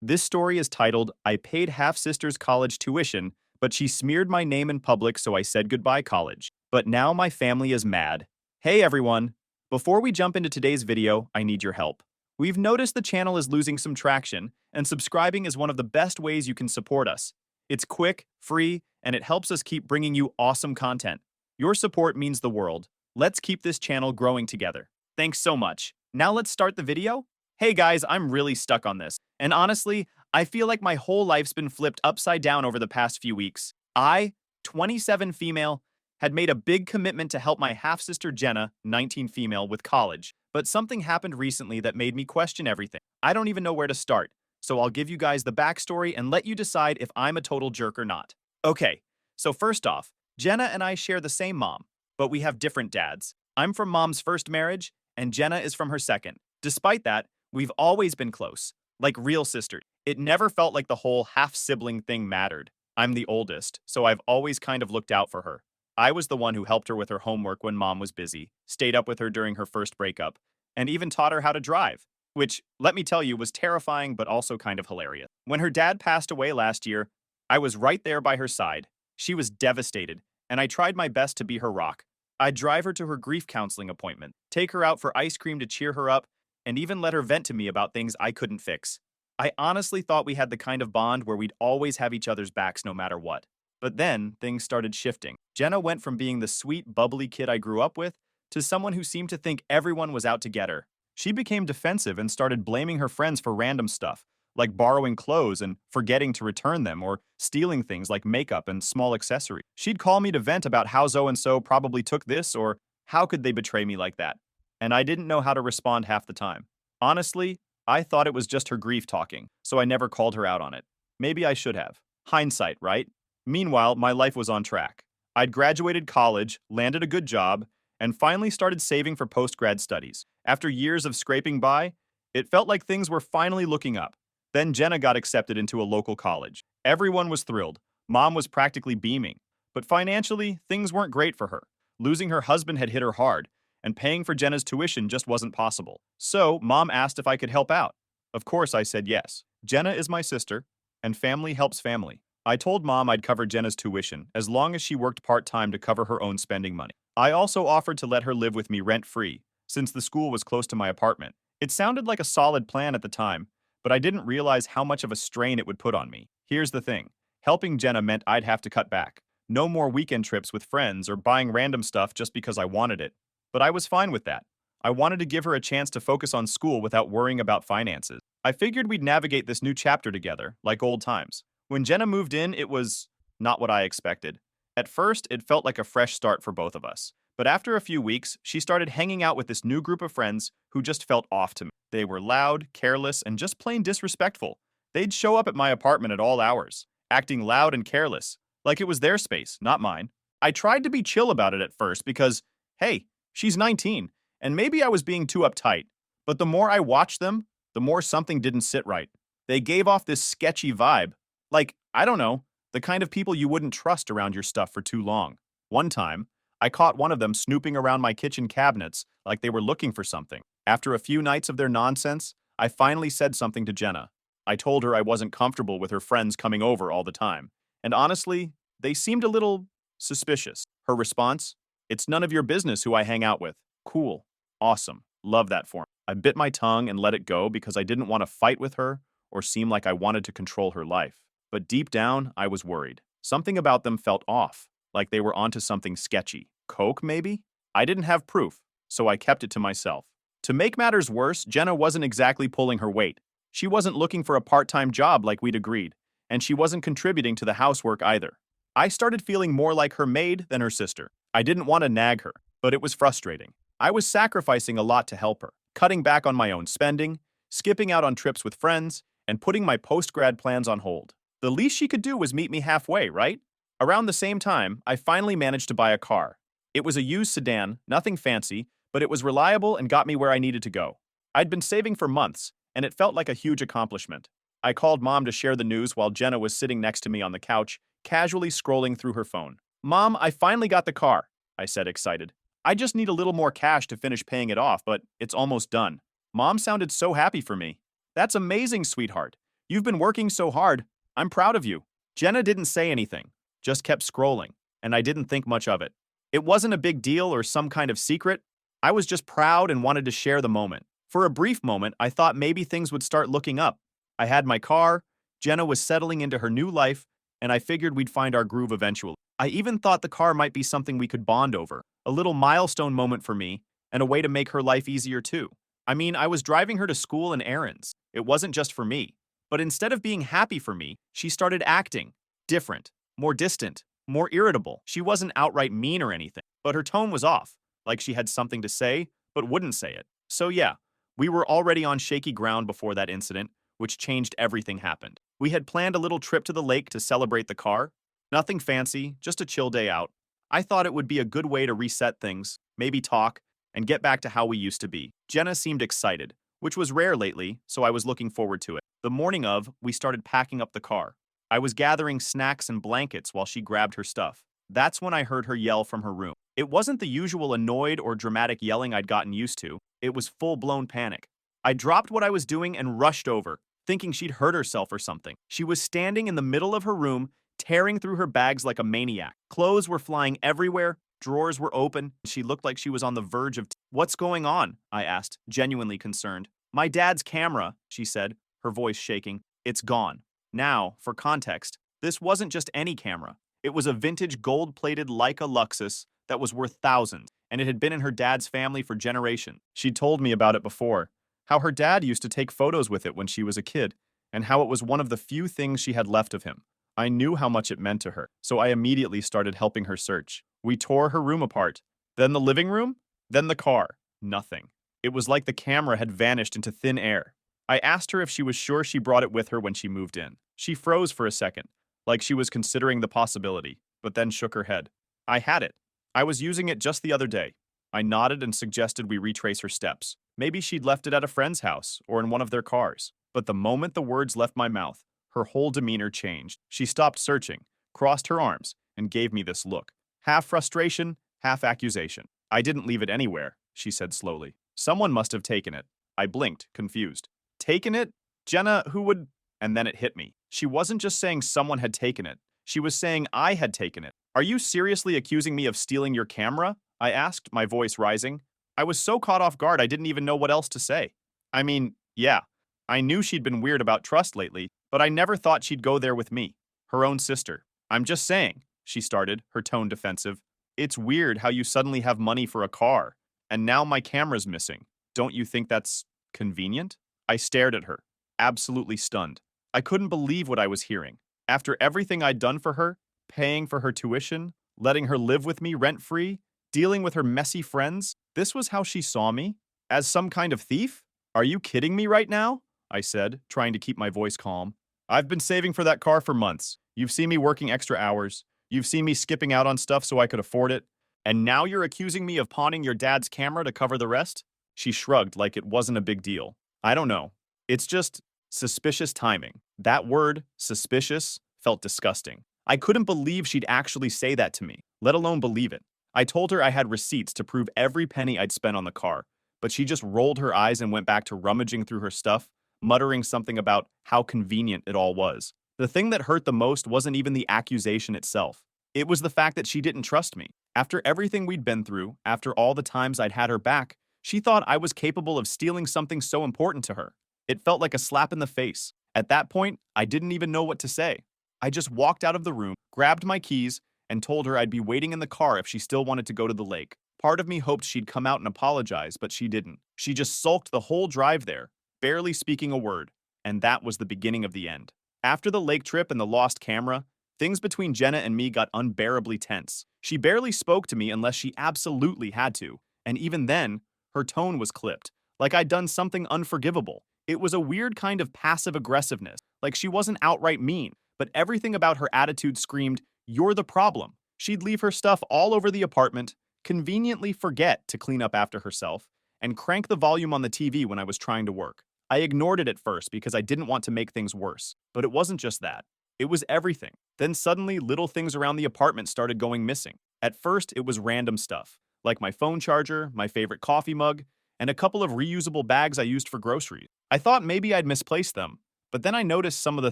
This story is titled, I Paid Half Sister's College Tuition, but she smeared my name in public, so I said goodbye, college. But now my family is mad. Hey everyone! Before we jump into today's video, I need your help. We've noticed the channel is losing some traction, and subscribing is one of the best ways you can support us. It's quick, free, and it helps us keep bringing you awesome content. Your support means the world. Let's keep this channel growing together. Thanks so much. Now let's start the video? Hey guys, I'm really stuck on this. And honestly, I feel like my whole life's been flipped upside down over the past few weeks. I, 27 female, had made a big commitment to help my half-sister Jenna, 19 female, with college. But something happened recently that made me question everything. I don't even know where to start, so I'll give you guys the backstory and let you decide if I'm a total jerk or not. Okay, so first off, Jenna and I share the same mom, but we have different dads. I'm from mom's first marriage, and Jenna is from her second. Despite that, we've always been close, like real sisters. It never felt like the whole half-sibling thing mattered. I'm the oldest, so I've always kind of looked out for her. I was the one who helped her with her homework when mom was busy, stayed up with her during her first breakup, and even taught her how to drive, which, let me tell you, was terrifying but also kind of hilarious. When her dad passed away last year, I was right there by her side. She was devastated, and I tried my best to be her rock. I'd drive her to her grief counseling appointment, take her out for ice cream to cheer her up, and even let her vent to me about things I couldn't fix. I honestly thought we had the kind of bond where we'd always have each other's backs no matter what. But then, things started shifting. Jenna went from being the sweet, bubbly kid I grew up with to someone who seemed to think everyone was out to get her. She became defensive and started blaming her friends for random stuff, like borrowing clothes and forgetting to return them, or stealing things like makeup and small accessories. She'd call me to vent about how so-and-so probably took this, or how could they betray me like that? And I didn't know how to respond half the time. Honestly, I thought it was just her grief talking, so I never called her out on it. Maybe I should have. Hindsight, right? Meanwhile, my life was on track. I'd graduated college, landed a good job, and finally started saving for post-grad studies. After years of scraping by, it felt like things were finally looking up. Then Jenna got accepted into a local college. Everyone was thrilled. Mom was practically beaming. But financially, things weren't great for her. Losing her husband had hit her hard, and paying for Jenna's tuition just wasn't possible. So, Mom asked if I could help out. Of course, I said yes. Jenna is my sister, and family helps family. I told Mom I'd cover Jenna's tuition as long as she worked part-time to cover her own spending money. I also offered to let her live with me rent-free, since the school was close to my apartment. It sounded like a solid plan at the time, but I didn't realize how much of a strain it would put on me. Here's the thing. Helping Jenna meant I'd have to cut back. No more weekend trips with friends or buying random stuff just because I wanted it. But I was fine with that. I wanted to give her a chance to focus on school without worrying about finances. I figured we'd navigate this new chapter together, like old times. When Jenna moved in, it was not what I expected. At first, it felt like a fresh start for both of us. But after a few weeks, she started hanging out with this new group of friends who just felt off to me. They were loud, careless, and just plain disrespectful. They'd show up at my apartment at all hours, acting loud and careless, like it was their space, not mine. I tried to be chill about it at first because, hey, she's 19, and maybe I was being too uptight. But the more I watched them, the more something didn't sit right. They gave off this sketchy vibe. Like, I don't know, the kind of people you wouldn't trust around your stuff for too long. One time, I caught one of them snooping around my kitchen cabinets like they were looking for something. After a few nights of their nonsense, I finally said something to Jenna. I told her I wasn't comfortable with her friends coming over all the time. And honestly, they seemed a little suspicious. Her response? It's none of your business who I hang out with. Cool. Awesome. Love that for me. I bit my tongue and let it go because I didn't want to fight with her or seem like I wanted to control her life. But deep down, I was worried. Something about them felt off, like they were onto something sketchy. Coke, maybe? I didn't have proof, so I kept it to myself. To make matters worse, Jenna wasn't exactly pulling her weight. She wasn't looking for a part-time job like we'd agreed, and she wasn't contributing to the housework either. I started feeling more like her maid than her sister. I didn't want to nag her, but it was frustrating. I was sacrificing a lot to help her, cutting back on my own spending, skipping out on trips with friends, and putting my post-grad plans on hold. The least she could do was meet me halfway, right? Around the same time, I finally managed to buy a car. It was a used sedan, nothing fancy, but it was reliable and got me where I needed to go. I'd been saving for months, and it felt like a huge accomplishment. I called Mom to share the news while Jenna was sitting next to me on the couch, casually scrolling through her phone. Mom, I finally got the car, I said, excited. I just need a little more cash to finish paying it off, but it's almost done. Mom sounded so happy for me. That's amazing, sweetheart. You've been working so hard. I'm proud of you. Jenna didn't say anything, just kept scrolling, and I didn't think much of it. It wasn't a big deal or some kind of secret. I was just proud and wanted to share the moment. For a brief moment, I thought maybe things would start looking up. I had my car, Jenna was settling into her new life, and I figured we'd find our groove eventually. I even thought the car might be something we could bond over, a little milestone moment for me, and a way to make her life easier too. I mean, I was driving her to school and errands. It wasn't just for me. But instead of being happy for me, she started acting different, more distant, more irritable. She wasn't outright mean or anything, but her tone was off, like she had something to say, but wouldn't say it. So yeah, we were already on shaky ground before that incident, which changed everything happened. We had planned a little trip to the lake to celebrate the car. Nothing fancy, just a chill day out. I thought it would be a good way to reset things, maybe talk, and get back to how we used to be. Jenna seemed excited, which was rare lately, so I was looking forward to it. The morning of, we started packing up the car. I was gathering snacks and blankets while she grabbed her stuff. That's when I heard her yell from her room. It wasn't the usual annoyed or dramatic yelling I'd gotten used to. It was full-blown panic. I dropped what I was doing and rushed over, thinking she'd hurt herself or something. She was standing in the middle of her room, tearing through her bags like a maniac. Clothes were flying everywhere, drawers were open, and she looked like she was on the verge of "What's going on?" I asked, genuinely concerned. "My dad's camera," she said, her voice shaking. "It's gone." Now, for context, this wasn't just any camera. It was a vintage gold-plated Leica Luxus that was worth thousands, and it had been in her dad's family for generations. She'd told me about it before, how her dad used to take photos with it when she was a kid, and how it was one of the few things she had left of him. I knew how much it meant to her, so I immediately started helping her search. We tore her room apart, then the living room, then the car. Nothing. It was like the camera had vanished into thin air. I asked her if she was sure she brought it with her when she moved in. She froze for a second, like she was considering the possibility, but then shook her head. I had it. I was using it just the other day. I nodded and suggested we retrace her steps. Maybe she'd left it at a friend's house or in one of their cars. But the moment the words left my mouth, her whole demeanor changed. She stopped searching, crossed her arms, and gave me this look. Half frustration, half accusation. "I didn't leave it anywhere," she said slowly. "Someone must have taken it." I blinked, confused. "Taken it? Jenna, who would—" And then it hit me. She wasn't just saying someone had taken it. She was saying I had taken it. "Are you seriously accusing me of stealing your camera?" I asked, my voice rising. I was so caught off guard I didn't even know what else to say. I mean, yeah, I knew she'd been weird about trust lately, but I never thought she'd go there with me, her own sister. "I'm just saying," she started, her tone defensive. "It's weird how you suddenly have money for a car, and now my camera's missing. Don't you think that's convenient?" I stared at her, absolutely stunned. I couldn't believe what I was hearing. After everything I'd done for her, paying for her tuition, letting her live with me rent-free, dealing with her messy friends, this was how she saw me? As some kind of thief? "Are you kidding me right now?" I said, trying to keep my voice calm. "I've been saving for that car for months. You've seen me working extra hours. You've seen me skipping out on stuff so I could afford it. And now you're accusing me of pawning your dad's camera to cover the rest?" She shrugged like it wasn't a big deal. "I don't know. It's just suspicious timing." That word, suspicious, felt disgusting. I couldn't believe she'd actually say that to me, let alone believe it. I told her I had receipts to prove every penny I'd spent on the car, but she just rolled her eyes and went back to rummaging through her stuff, muttering something about how convenient it all was. The thing that hurt the most wasn't even the accusation itself. It was the fact that she didn't trust me. After everything we'd been through, after all the times I'd had her back, she thought I was capable of stealing something so important to her. It felt like a slap in the face. At that point, I didn't even know what to say. I just walked out of the room, grabbed my keys, and told her I'd be waiting in the car if she still wanted to go to the lake. Part of me hoped she'd come out and apologize, but she didn't. She just sulked the whole drive there, barely speaking a word. And that was the beginning of the end. After the lake trip and the lost camera, things between Jenna and me got unbearably tense. She barely spoke to me unless she absolutely had to, and even then, her tone was clipped, like I'd done something unforgivable. It was a weird kind of passive aggressiveness, like she wasn't outright mean, but everything about her attitude screamed, "You're the problem." She'd leave her stuff all over the apartment, conveniently forget to clean up after herself, and crank the volume on the TV when I was trying to work. I ignored it at first because I didn't want to make things worse, but it wasn't just that. It was everything. Then suddenly, little things around the apartment started going missing. At first, it was random stuff, like my phone charger, my favorite coffee mug, and a couple of reusable bags I used for groceries. I thought maybe I'd misplaced them, But then I noticed some of the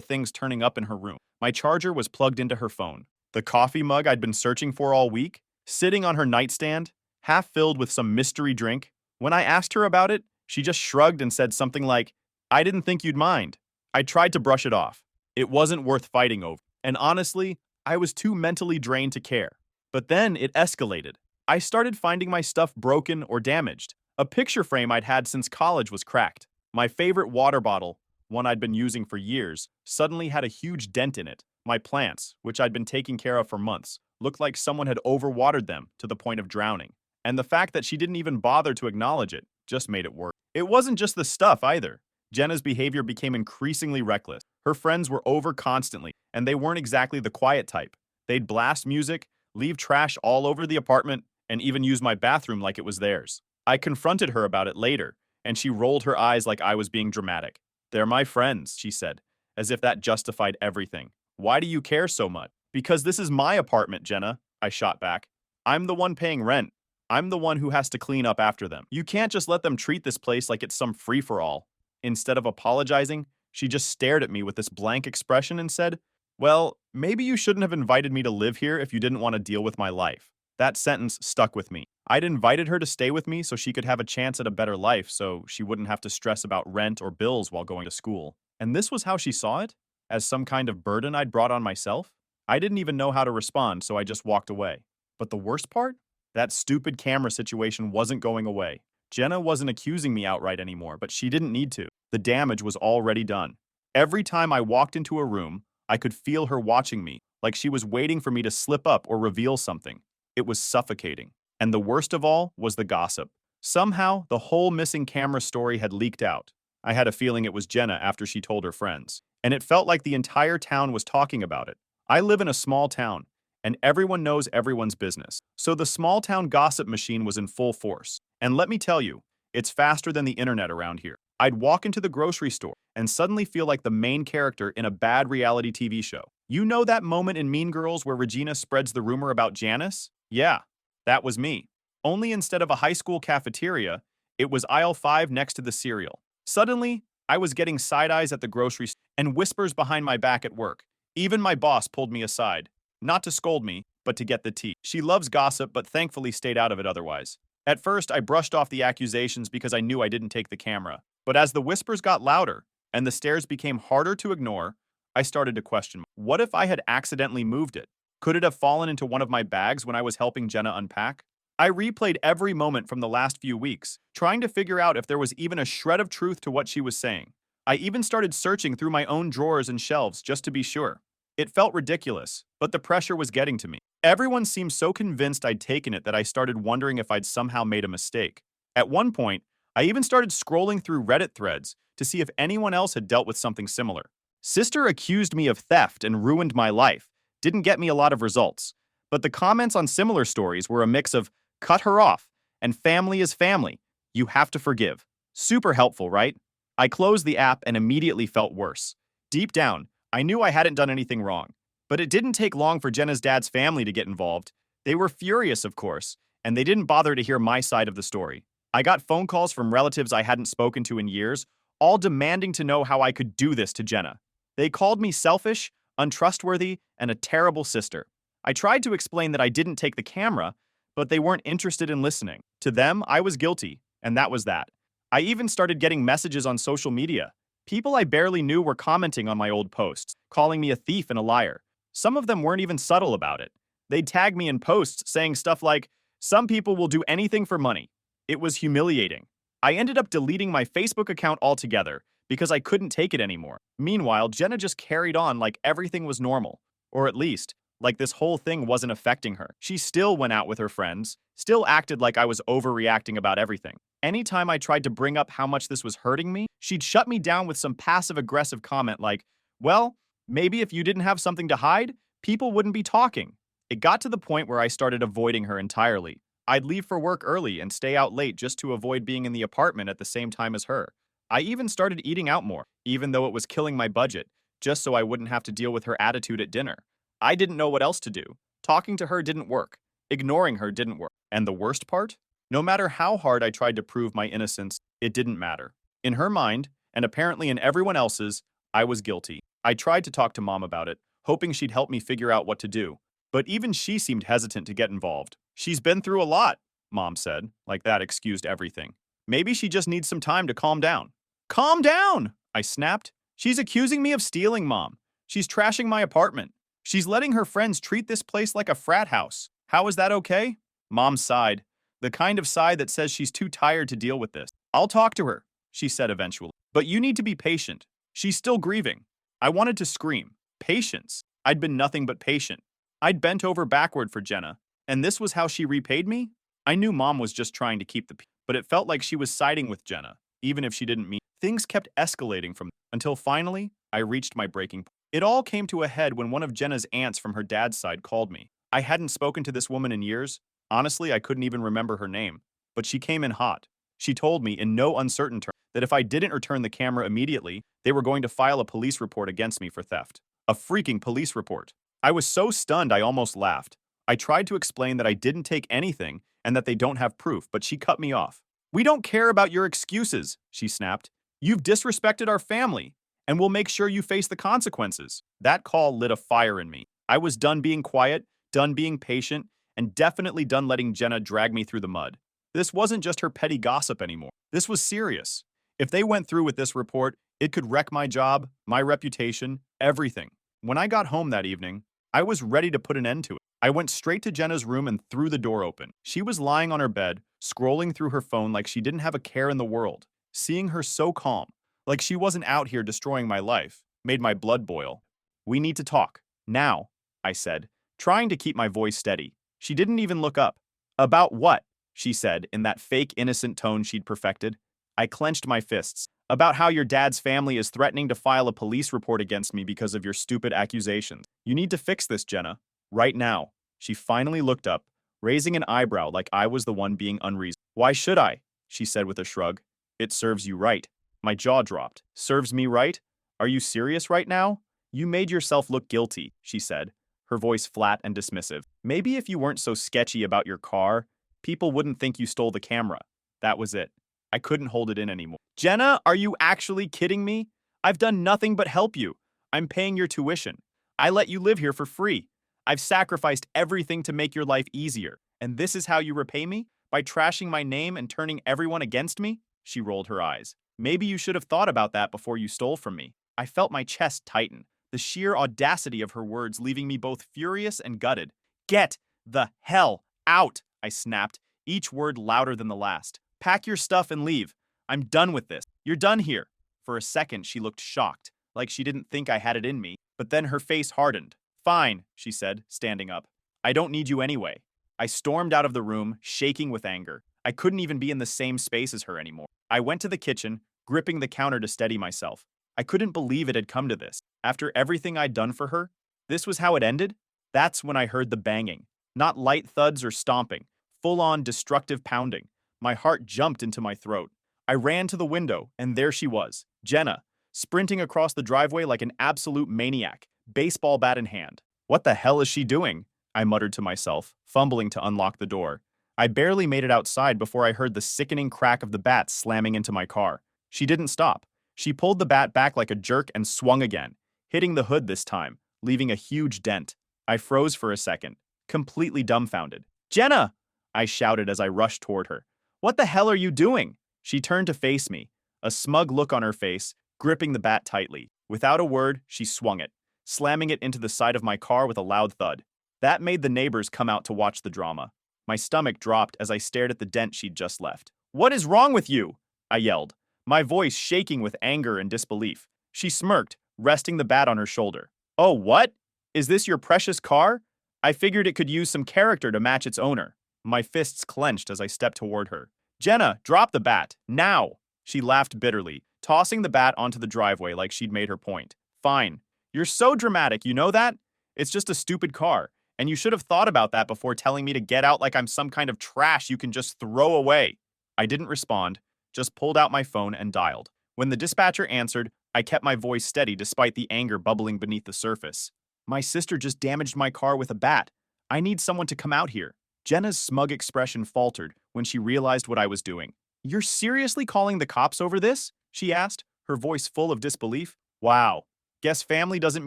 things turning up in her room. My charger was plugged into her phone. The coffee mug I'd been searching for all week, sitting on her nightstand, half filled with some mystery drink. When I asked her about it, she just shrugged and said something like, "I didn't think you'd mind." I tried to brush it off. It wasn't worth fighting over. And honestly, I was too mentally drained to care. But then it escalated. I started finding my stuff broken or damaged. A picture frame I'd had since college was cracked. My favorite water bottle, one I'd been using for years, suddenly had a huge dent in it. My plants, which I'd been taking care of for months, looked like someone had overwatered them to the point of drowning. And the fact that she didn't even bother to acknowledge it just made it worse. It wasn't just the stuff either. Jenna's behavior became increasingly reckless. Her friends were over constantly, and they weren't exactly the quiet type. They'd blast music, leave trash all over the apartment, and even use my bathroom like it was theirs. I confronted her about it later, and she rolled her eyes like I was being dramatic. "They're my friends," she said, as if that justified everything. "Why do you care so much?" "Because this is my apartment, Jenna," I shot back. "I'm the one paying rent. I'm the one who has to clean up after them. You can't just let them treat this place like it's some free-for-all." Instead of apologizing, she just stared at me with this blank expression and said, "Well, maybe you shouldn't have invited me to live here if you didn't want to deal with my life." That sentence stuck with me. I'd invited her to stay with me so she could have a chance at a better life so she wouldn't have to stress about rent or bills while going to school. And this was how she saw it? As some kind of burden I'd brought on myself? I didn't even know how to respond, so I just walked away. But the worst part? That stupid camera situation wasn't going away. Jenna wasn't accusing me outright anymore, but she didn't need to. The damage was already done. Every time I walked into a room, I could feel her watching me, like she was waiting for me to slip up or reveal something. It was suffocating. And the worst of all was the gossip. Somehow, the whole missing camera story had leaked out. I had a feeling it was Jenna after she told her friends. And it felt like the entire town was talking about it. I live in a small town, and everyone knows everyone's business. So the small town gossip machine was in full force. And let me tell you, it's faster than the internet around here. I'd walk into the grocery store and suddenly feel like the main character in a bad reality TV show. You know that moment in Mean Girls where Regina spreads the rumor about Janice? Yeah, that was me. Only instead of a high school cafeteria, it was aisle 5 next to the cereal. Suddenly, I was getting side eyes at the grocery store and whispers behind my back at work. Even my boss pulled me aside, not to scold me, but to get the tea. She loves gossip, but thankfully stayed out of it otherwise. At first, I brushed off the accusations because I knew I didn't take the camera. But as the whispers got louder and the stares became harder to ignore, I started to question, what if I had accidentally moved it? Could it have fallen into one of my bags when I was helping Jenna unpack? I replayed every moment from the last few weeks, trying to figure out if there was even a shred of truth to what she was saying. I even started searching through my own drawers and shelves just to be sure. It felt ridiculous, but the pressure was getting to me. Everyone seemed so convinced I'd taken it that I started wondering if I'd somehow made a mistake. At one point, I even started scrolling through Reddit threads to see if anyone else had dealt with something similar. "Sister accused me of theft and ruined my life." Didn't get me a lot of results, but the comments on similar stories were a mix of "cut her off" and "family is family. You have to forgive." Super helpful, right? I closed the app and immediately felt worse. Deep down, I knew I hadn't done anything wrong, but it didn't take long for Jenna's dad's family to get involved. They were furious, of course, and they didn't bother to hear my side of the story. I got phone calls from relatives I hadn't spoken to in years, all demanding to know how I could do this to Jenna. They called me selfish, untrustworthy, and a terrible sister. I tried to explain that I didn't take the camera, but they weren't interested in listening. To them, I was guilty, and that was that. I even started getting messages on social media. People I barely knew were commenting on my old posts, calling me a thief and a liar. Some of them weren't even subtle about it. They'd tag me in posts saying stuff like, "Some people will do anything for money." It was humiliating. I ended up deleting my Facebook account altogether because I couldn't take it anymore. Meanwhile, Jenna just carried on like everything was normal. Or at least, like this whole thing wasn't affecting her. She still went out with her friends, still acted like I was overreacting about everything. Anytime I tried to bring up how much this was hurting me, she'd shut me down with some passive-aggressive comment like, "Well, maybe if you didn't have something to hide, people wouldn't be talking." It got to the point where I started avoiding her entirely. I'd leave for work early and stay out late just to avoid being in the apartment at the same time as her. I even started eating out more, even though it was killing my budget, just so I wouldn't have to deal with her attitude at dinner. I didn't know what else to do. Talking to her didn't work. Ignoring her didn't work. And the worst part? No matter how hard I tried to prove my innocence, it didn't matter. In her mind, and apparently in everyone else's, I was guilty. I tried to talk to Mom about it, hoping she'd help me figure out what to do. But even she seemed hesitant to get involved. She's been through a lot, Mom said, like that excused everything. Maybe she just needs some time to calm down. Calm down! I snapped. She's accusing me of stealing, Mom. She's trashing my apartment. She's letting her friends treat this place like a frat house. How is that okay? Mom sighed, the kind of sigh that says she's too tired to deal with this. I'll talk to her, she said eventually. But you need to be patient. She's still grieving. I wanted to scream. Patience. I'd been nothing but patient. I'd bent over backward for Jenna, and this was how she repaid me? I knew Mom was just trying to keep the peace, but it felt like she was siding with Jenna, even if she didn't mean. Things kept escalating from until finally I reached my breaking point. It all came to a head when one of Jenna's aunts from her dad's side called me. I hadn't spoken to this woman in years. Honestly, I couldn't even remember her name, but she came in hot. She told me in no uncertain terms that if I didn't return the camera immediately, they were going to file a police report against me for theft. A freaking police report. I was so stunned I almost laughed. I tried to explain that I didn't take anything and that they don't have proof, but she cut me off. We don't care about your excuses, she snapped. You've disrespected our family, and we'll make sure you face the consequences. That call lit a fire in me. I was done being quiet, done being patient, and definitely done letting Jenna drag me through the mud. This wasn't just her petty gossip anymore. This was serious. If they went through with this report, it could wreck my job, my reputation, everything. When I got home that evening, I was ready to put an end to it. I went straight to Jenna's room and threw the door open. She was lying on her bed, scrolling through her phone like she didn't have a care in the world. Seeing her so calm, like she wasn't out here destroying my life, made my blood boil. We need to talk. Now, I said, trying to keep my voice steady. She didn't even look up. About what? She said in that fake innocent tone she'd perfected. I clenched my fists. About how your dad's family is threatening to file a police report against me because of your stupid accusations. You need to fix this, Jenna. Right now. She finally looked up, raising an eyebrow like I was the one being unreasonable. Why should I? She said with a shrug. It serves you right. My jaw dropped. Serves me right? Are you serious right now? You made yourself look guilty, she said, her voice flat and dismissive. Maybe if you weren't so sketchy about your car, people wouldn't think you stole the camera. That was it. I couldn't hold it in anymore. Jenna, are you actually kidding me? I've done nothing but help you. I'm paying your tuition. I let you live here for free. I've sacrificed everything to make your life easier. And this is how you repay me? By trashing my name and turning everyone against me? She rolled her eyes. Maybe you should have thought about that before you stole from me. I felt my chest tighten, the sheer audacity of her words leaving me both furious and gutted. Get the hell out, I snapped, each word louder than the last. Pack your stuff and leave. I'm done with this. You're done here. For a second, she looked shocked, like she didn't think I had it in me, but then her face hardened. Fine, she said, standing up. I don't need you anyway. I stormed out of the room, shaking with anger. I couldn't even be in the same space as her anymore. I went to the kitchen, gripping the counter to steady myself. I couldn't believe it had come to this. After everything I'd done for her, this was how it ended? That's when I heard the banging. Not light thuds or stomping, full-on destructive pounding. My heart jumped into my throat. I ran to the window, and there she was, Jenna, sprinting across the driveway like an absolute maniac, baseball bat in hand. What the hell is she doing? I muttered to myself, fumbling to unlock the door. I barely made it outside before I heard the sickening crack of the bat slamming into my car. She didn't stop. She pulled the bat back like a jerk and swung again, hitting the hood this time, leaving a huge dent. I froze for a second, completely dumbfounded. Jenna! I shouted as I rushed toward her. What the hell are you doing? She turned to face me, a smug look on her face, gripping the bat tightly. Without a word, she swung it, slamming it into the side of my car with a loud thud. That made the neighbors come out to watch the drama. My stomach dropped as I stared at the dent she'd just left. What is wrong with you? I yelled, my voice shaking with anger and disbelief. She smirked, resting the bat on her shoulder. Oh, what? Is this your precious car? I figured it could use some character to match its owner. My fists clenched as I stepped toward her. Jenna, drop the bat, now! She laughed bitterly, tossing the bat onto the driveway like she'd made her point. Fine. You're so dramatic, you know that? It's just a stupid car, and you should have thought about that before telling me to get out like I'm some kind of trash you can just throw away. I didn't respond, just pulled out my phone and dialed. When the dispatcher answered, I kept my voice steady despite the anger bubbling beneath the surface. My sister just damaged my car with a bat. I need someone to come out here. Jenna's smug expression faltered when she realized what I was doing. You're seriously calling the cops over this? She asked, her voice full of disbelief. Wow. Guess family doesn't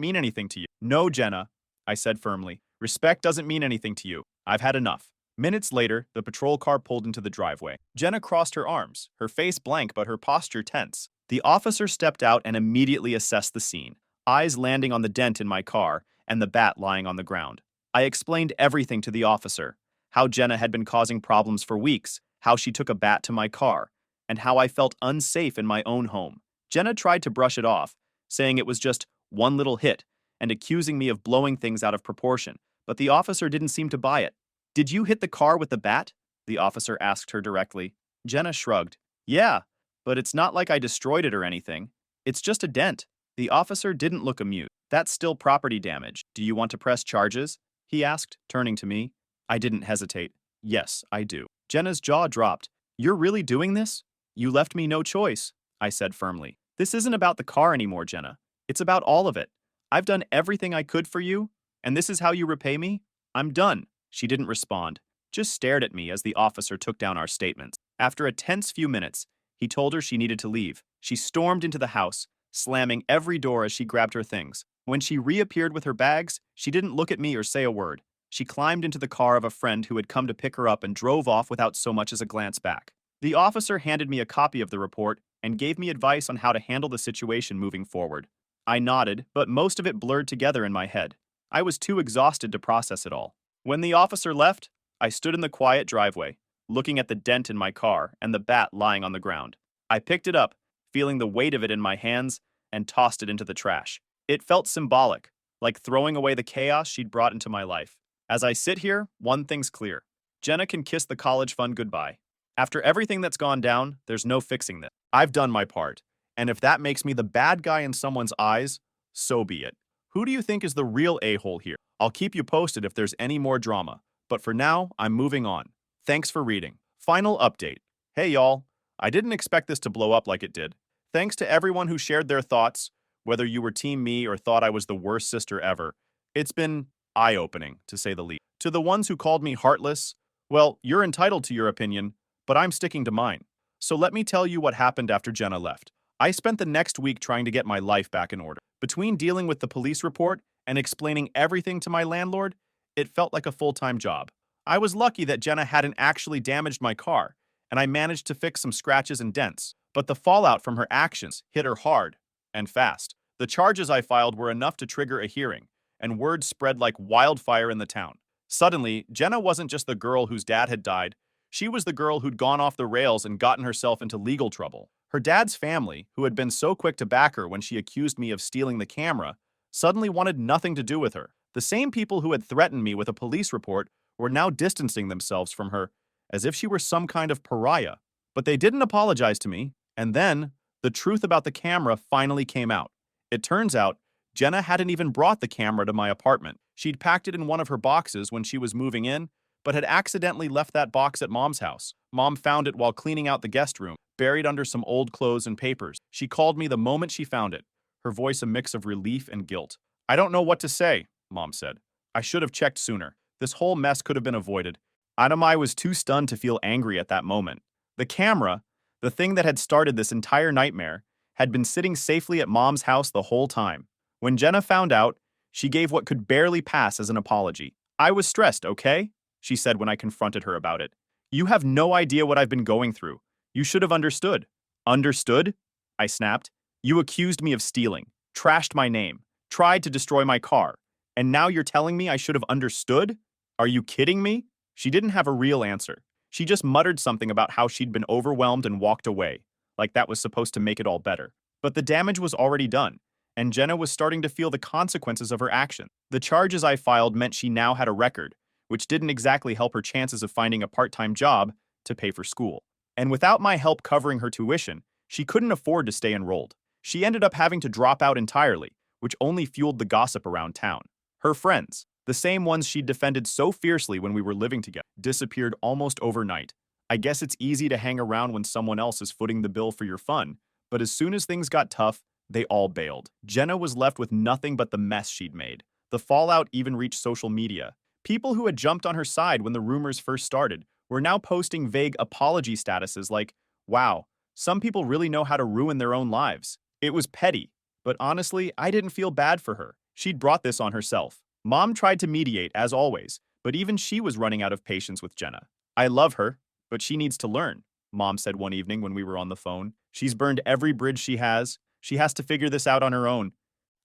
mean anything to you. No, Jenna, I said firmly. Respect doesn't mean anything to you. I've had enough. Minutes later, the patrol car pulled into the driveway. Jenna crossed her arms, her face blank but her posture tense. The officer stepped out and immediately assessed the scene, eyes landing on the dent in my car and the bat lying on the ground. I explained everything to the officer, how Jenna had been causing problems for weeks, how she took a bat to my car, and how I felt unsafe in my own home. Jenna tried to brush it off, saying it was just one little hit and accusing me of blowing things out of proportion, but the officer didn't seem to buy it. Did you hit the car with the bat? The officer asked her directly. Jenna shrugged. Yeah, but it's not like I destroyed it or anything. It's just a dent. The officer didn't look amused. That's still property damage. Do you want to press charges? He asked, turning to me. I didn't hesitate. Yes, I do. Jenna's jaw dropped. You're really doing this? You left me no choice, I said firmly. This isn't about the car anymore, Jenna. It's about all of it. I've done everything I could for you, and this is how you repay me? I'm done. She didn't respond, just stared at me as the officer took down our statements. After a tense few minutes, he told her she needed to leave. She stormed into the house, slamming every door as she grabbed her things. When she reappeared with her bags, she didn't look at me or say a word. She climbed into the car of a friend who had come to pick her up and drove off without so much as a glance back. The officer handed me a copy of the report and gave me advice on how to handle the situation moving forward. I nodded, but most of it blurred together in my head. I was too exhausted to process it all. When the officer left, I stood in the quiet driveway, looking at the dent in my car and the bat lying on the ground. I picked it up, feeling the weight of it in my hands, and tossed it into the trash. It felt symbolic, like throwing away the chaos she'd brought into my life. As I sit here, one thing's clear. Jenna can kiss the college fund goodbye. After everything that's gone down, there's no fixing this. I've done my part, and if that makes me the bad guy in someone's eyes, so be it. Who do you think is the real a-hole here? I'll keep you posted if there's any more drama, but for now, I'm moving on. Thanks for reading. Final update. Hey y'all, I didn't expect this to blow up like it did. Thanks to everyone who shared their thoughts, whether you were team me or thought I was the worst sister ever. It's been eye-opening, to say the least. To the ones who called me heartless, well, you're entitled to your opinion, but I'm sticking to mine. So let me tell you what happened after Jenna left. I spent the next week trying to get my life back in order. Between dealing with the police report and explaining everything to my landlord, it felt like a full-time job. I was lucky that Jenna hadn't actually damaged my car, and I managed to fix some scratches and dents. But the fallout from her actions hit her hard and fast. The charges I filed were enough to trigger a hearing, and word spread like wildfire in the town. Suddenly, Jenna wasn't just the girl whose dad had died. She was the girl who'd gone off the rails and gotten herself into legal trouble. Her dad's family, who had been so quick to back her when she accused me of stealing the camera, suddenly wanted nothing to do with her. The same people who had threatened me with a police report were now distancing themselves from her, as if she were some kind of pariah. But they didn't apologize to me, and then the truth about the camera finally came out. It turns out, Jenna hadn't even brought the camera to my apartment. She'd packed it in one of her boxes when she was moving in, but had accidentally left that box at Mom's house. Mom found it while cleaning out the guest room, buried under some old clothes and papers. She called me the moment she found it, her voice a mix of relief and guilt. I don't know what to say, Mom said. I should have checked sooner. This whole mess could have been avoided. Anamai was too stunned to feel angry at that moment. The camera, the thing that had started this entire nightmare, had been sitting safely at Mom's house the whole time. When Jenna found out, she gave what could barely pass as an apology. I was stressed, okay? She said when I confronted her about it. You have no idea what I've been going through. You should have understood. Understood? I snapped. You accused me of stealing, trashed my name, tried to destroy my car, and now you're telling me I should have understood? Are you kidding me? She didn't have a real answer. She just muttered something about how she'd been overwhelmed and walked away, like that was supposed to make it all better. But the damage was already done, and Jenna was starting to feel the consequences of her action. The charges I filed meant she now had a record, which didn't exactly help her chances of finding a part-time job to pay for school. And without my help covering her tuition, she couldn't afford to stay enrolled. She ended up having to drop out entirely, which only fueled the gossip around town. Her friends, the same ones she'd defended so fiercely when we were living together, disappeared almost overnight. I guess it's easy to hang around when someone else is footing the bill for your fun, but as soon as things got tough, they all bailed. Jenna was left with nothing but the mess she'd made. The fallout even reached social media. People who had jumped on her side when the rumors first started were now posting vague apology statuses like, wow, some people really know how to ruin their own lives. It was petty, But honestly, I didn't feel bad for her. She'd brought this on herself. Mom tried to mediate, as always, but even she was running out of patience with Jenna. I love her, but she needs to learn, Mom said one evening when we were on the phone. She's burned every bridge she has. She has to figure this out on her own.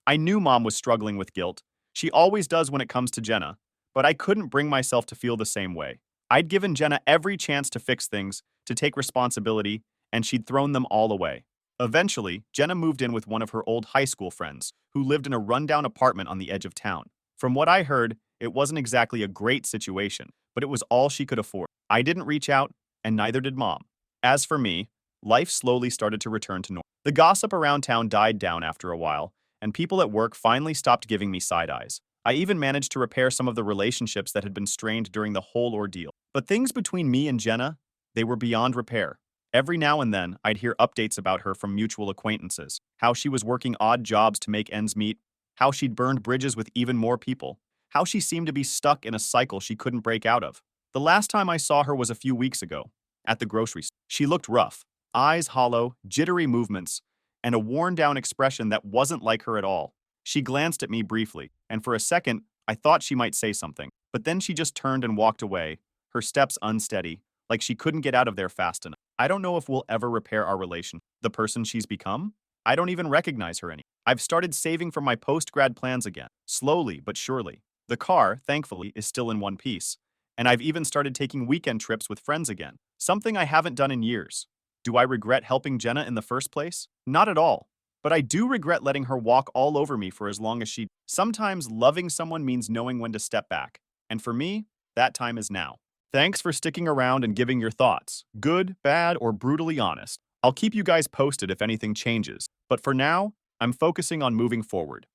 I knew Mom was struggling with guilt. She always does when it comes to Jenna, but I couldn't bring myself to feel the same way. I'd given Jenna every chance to fix things, to take responsibility, and she'd thrown them all away. Eventually, Jenna moved in with one of her old high school friends, who lived in a rundown apartment on the edge of town. From what I heard, it wasn't exactly a great situation, but it was all she could afford. I didn't reach out, and neither did Mom. As for me, life slowly started to return to normal. The gossip around town died down after a while, and people at work finally stopped giving me side eyes. I even managed to repair some of the relationships that had been strained during the whole ordeal. But things between me and Jenna, they were beyond repair. Every now and then, I'd hear updates about her from mutual acquaintances, how she was working odd jobs to make ends meet, how she'd burned bridges with even more people, how she seemed to be stuck in a cycle she couldn't break out of. The last time I saw her was a few weeks ago, at the grocery store. She looked rough, eyes hollow, jittery movements, and a worn-down expression that wasn't like her at all. She glanced at me briefly, and for a second, I thought she might say something. But then she just turned and walked away, her steps unsteady, like she couldn't get out of there fast enough. I don't know if we'll ever repair our relation. The person she's become? I don't even recognize her anymore. I've started saving for my post-grad plans again, slowly but surely. The car, thankfully, is still in one piece, and I've even started taking weekend trips with friends again, something I haven't done in years. Do I regret helping Jenna in the first place? Not at all. But I do regret letting her walk all over me for as long as she. Sometimes loving someone means knowing when to step back. And for me, that time is now. Thanks for sticking around and giving your thoughts, good, bad, or brutally honest. I'll keep you guys posted if anything changes. But for now, I'm focusing on moving forward.